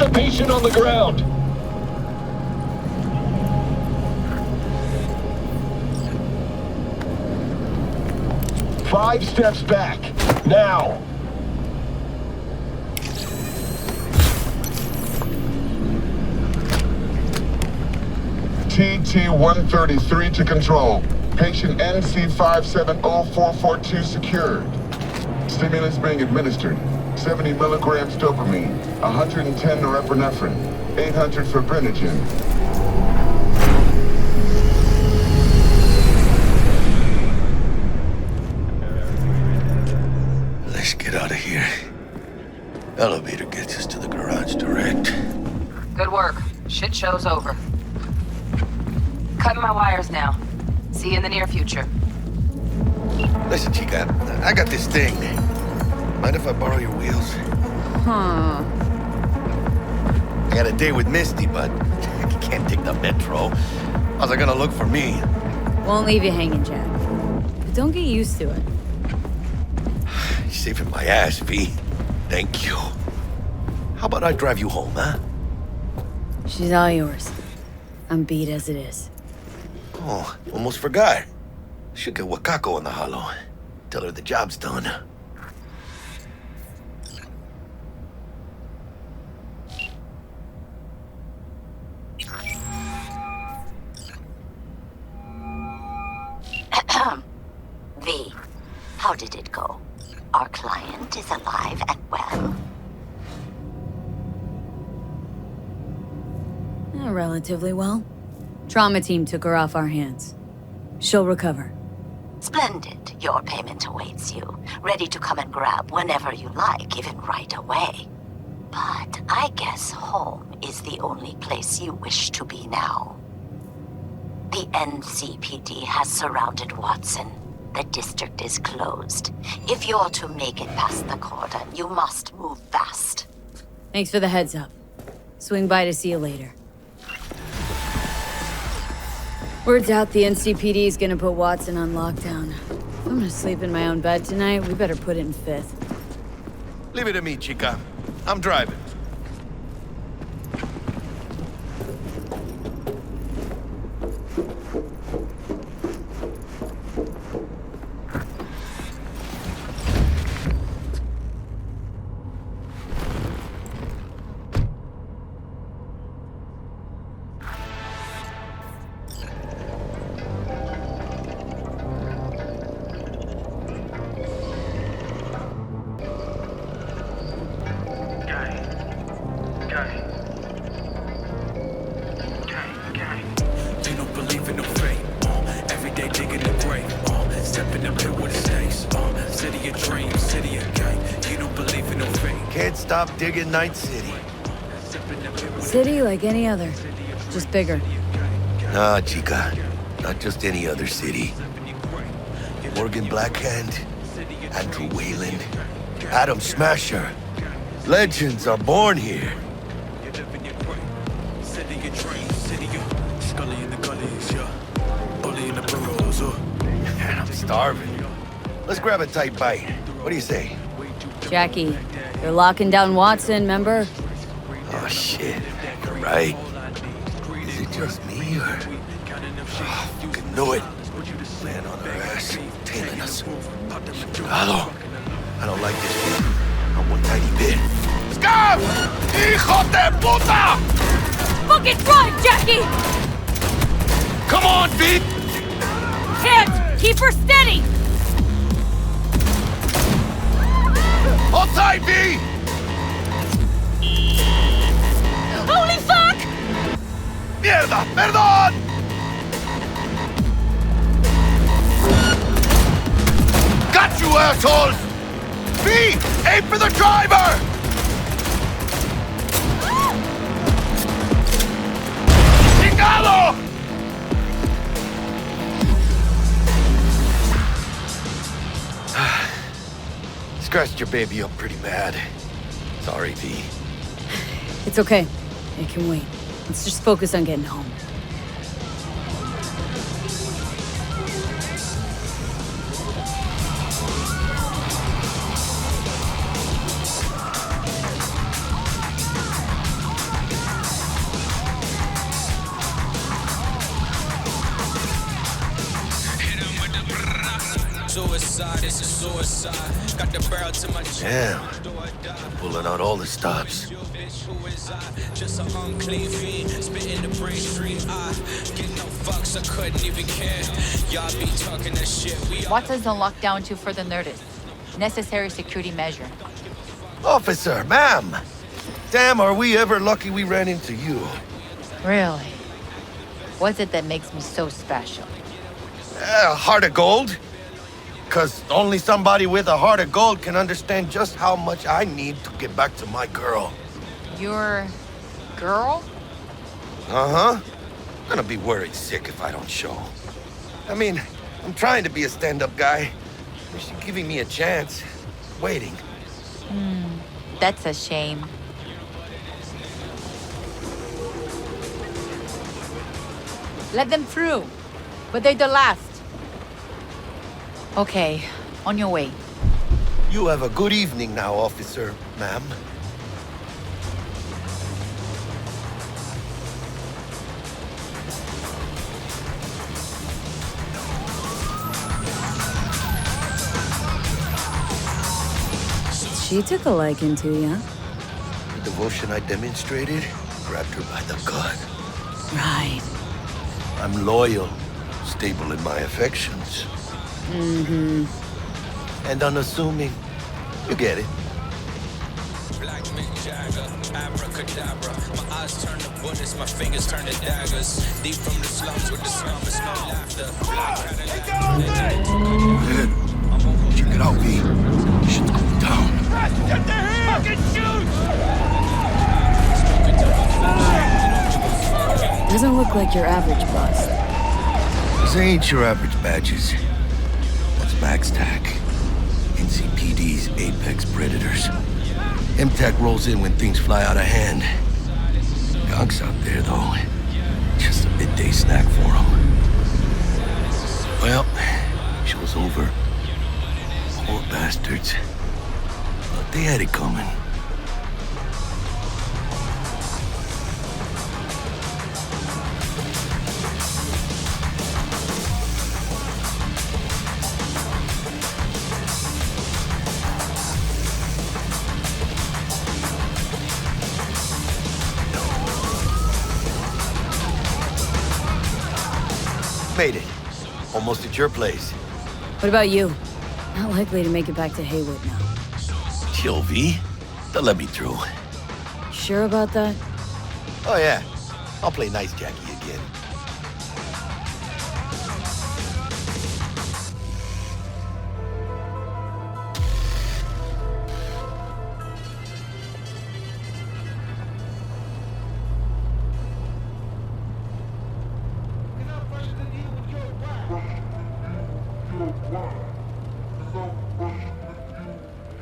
a patient on the ground. Five steps back. Now. TT-133 to control. Patient NC570442 secured. Stimulus being administered. 70 milligrams dopamine, 110 norepinephrine, 800 fibrinogen. Let's get out of here. Elevator gets us to the garage direct. Good work. Shit show's over. Cutting my wires now. See you in the near future. Listen, Chica, I got this thing. Mind if I borrow your wheels? Huh. I got a date with Misty, but I can't take the metro. How's it gonna look for me? Won't leave you hanging, Jack. But don't get used to it. You're saving my ass, V. Thank you. How about I drive you home, huh? She's all yours. I'm beat as it is. Oh, almost forgot. Should get Wakako on the holo. Tell her the job's done. V, how did it go? Our client is alive and well? Relatively well. Trauma team took her off our hands. She'll recover. Splendid. Your payment awaits you. Ready to come and grab whenever you like, even right away. But I guess home is the only place you wish to be now. The NCPD has surrounded Watson. The district is closed. If you're to make it past the cordon, you must move fast. Thanks for the heads up. Swing by to see you later. Word's out the NCPD is gonna put Watson on lockdown. If I'm gonna sleep in my own bed tonight, we better put it in 5th. Leave it to me, Chica. I'm driving. Stop digging Night City. City like any other, just bigger. Nah, Chica. Not just any other city. Morgan Blackhand, Andrew Wayland, Adam Smasher. Legends are born here. Man, I'm starving. Let's grab a tight bite. What do you say? Jackie, they're locking down Watson, remember? Oh, shit. You're right. Is it just me, or... Oh, fucking knew it. Man on our ass, tailing us. Chingado. I don't like this shit. Not one tiny bit. Scab! Hijo de puta! Fucking drive, Jackie! Come on, V! Can't! Keep her steady! Hold tight, V! Holy fuck! Mierda! Perdón! Got you, assholes! V! Aim for the driver! Chingado! Scratched your baby up pretty bad. Sorry, V. It's okay. It can wait. Let's just focus on getting home. suicide, it's a suicide. Got the barrel to my Damn. Pulling out all the stops. just an unclean fiend, spitting the brain stream. I get no fucks, I couldn't even care. Y'all be talking that shit. What does the lockdown do for the Nerdist? Necessary security measure. Officer, ma'am. Damn, are we ever lucky we ran into you. Really? What's it that makes me so special? Heart of gold? Because only somebody with a heart of gold can understand just how much I need to get back to my girl. Your girl? Uh-huh. Gonna be worried sick if I don't show. I mean, I'm trying to be a stand-up guy. She's giving me a chance. Waiting. That's a shame. Let them through. But they're the last. Okay, on your way. You have a good evening now, officer, ma'am. She took a liking to you. The devotion I demonstrated grabbed her by the gut. Right. I'm loyal, stable in my affections. Mm-hmm. And unassuming. You get it. Black Mick Jagger, abracadabra. My eyes turn to bullets, my fingers turn to daggers. Deep from the slums with the slums, no laughter. Black Cadillac. Check it out, V. Shit's going down. Get the hell! Fucking shoot! Doesn't look like your average bust. This ain't your average badges. That's Max TAC. NCPD's apex predators. MTAC rolls in when things fly out of hand. Gonks out there, though. Just a midday snack for them. Well, show's over. Poor bastards. But they had it coming. Made it. Almost at your place. What about you? Not likely to make it back to Haywood now. Chill, V. They'll let me through. Sure about that? Oh, yeah. I'll play nice Jackie again.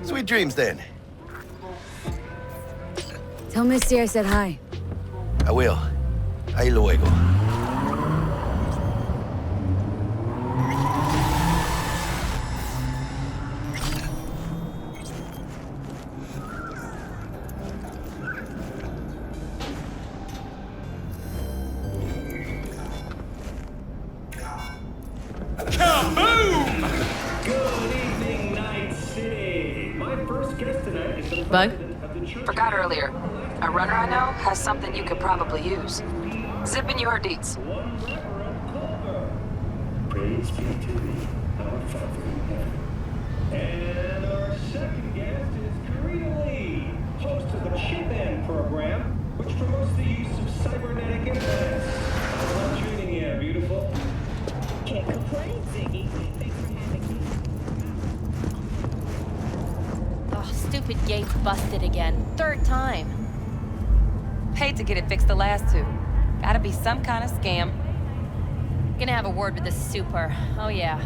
Sweet dreams, then. Tell Misty I said hi. I will. Ahí luego. Bug? Forgot earlier. A runner I know has something you could probably use. Zip in your deets. Praise be to thee, our Father in heaven. And our second guest is Karina Lee, host of the Chip In program, which promotes the use of cybernetic implants. How's treating you, beautiful? Can't complain, Ziggy. Thanks for having me. Oh, stupid gate's busted again. Third time. Paid to get it fixed the last two. Gotta be some kind of scam. Gonna have a word with the super. Oh, yeah.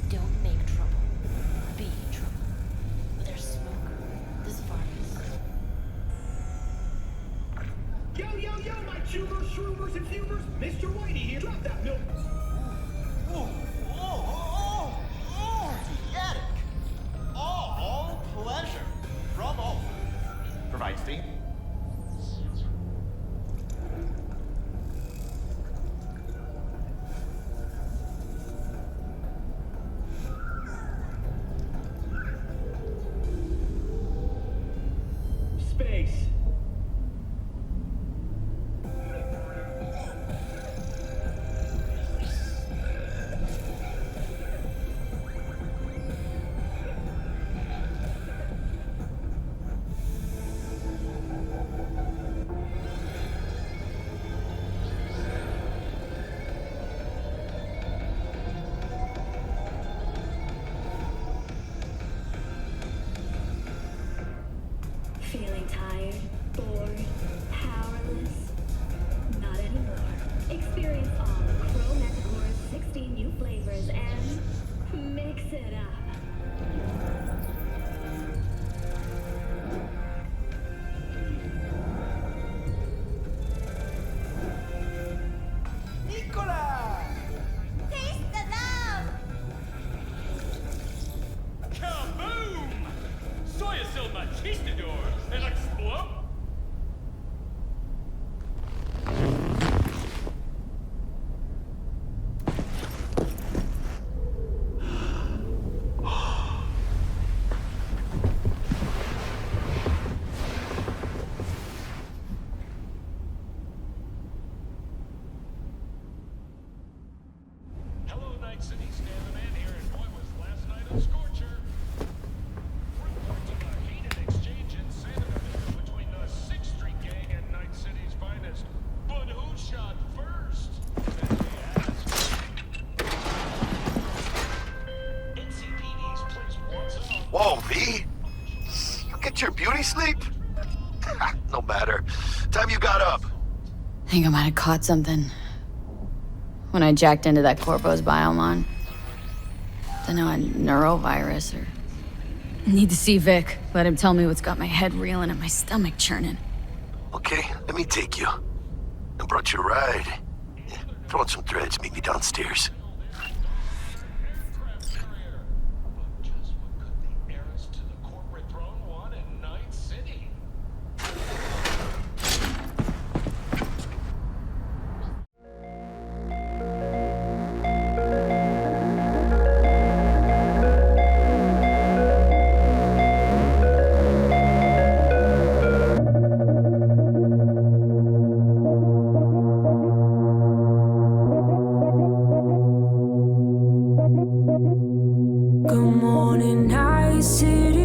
Don't make trouble. Be trouble. There's smoke. This virus. Yo, my chewers, shroomers, and fumers. Mr. Whitey here. Drop that milk. Attic. All pleasure. From all. Provides theme. Space. Feeling tired, bored, powerless? Not anymore. Experience all of Crow-Manticore's 16 new flavors and mix it up. Nicola! Taste the love! Kaboom! Soy es el machistador. El explode. Hello, Night City. Stan the Man here, and boy, was last night a scorcher. Reports of a heated exchange in Santa Monica between the 6th Street Gang and Night City's finest. But who shot first? NCPD's place once up. Whoa, V? You get your beauty sleep? No matter. Time you got up. I think I might have caught something when I jacked into that Corpo's biome. Don't know, a neurovirus or... Need to see Vic. Let him tell me what's got my head reeling and my stomach churning. Okay, let me take you. I brought you a ride. Yeah, throw on some threads, meet me downstairs. Heiress to the corporate throne, one in Night City. Good morning, Night City.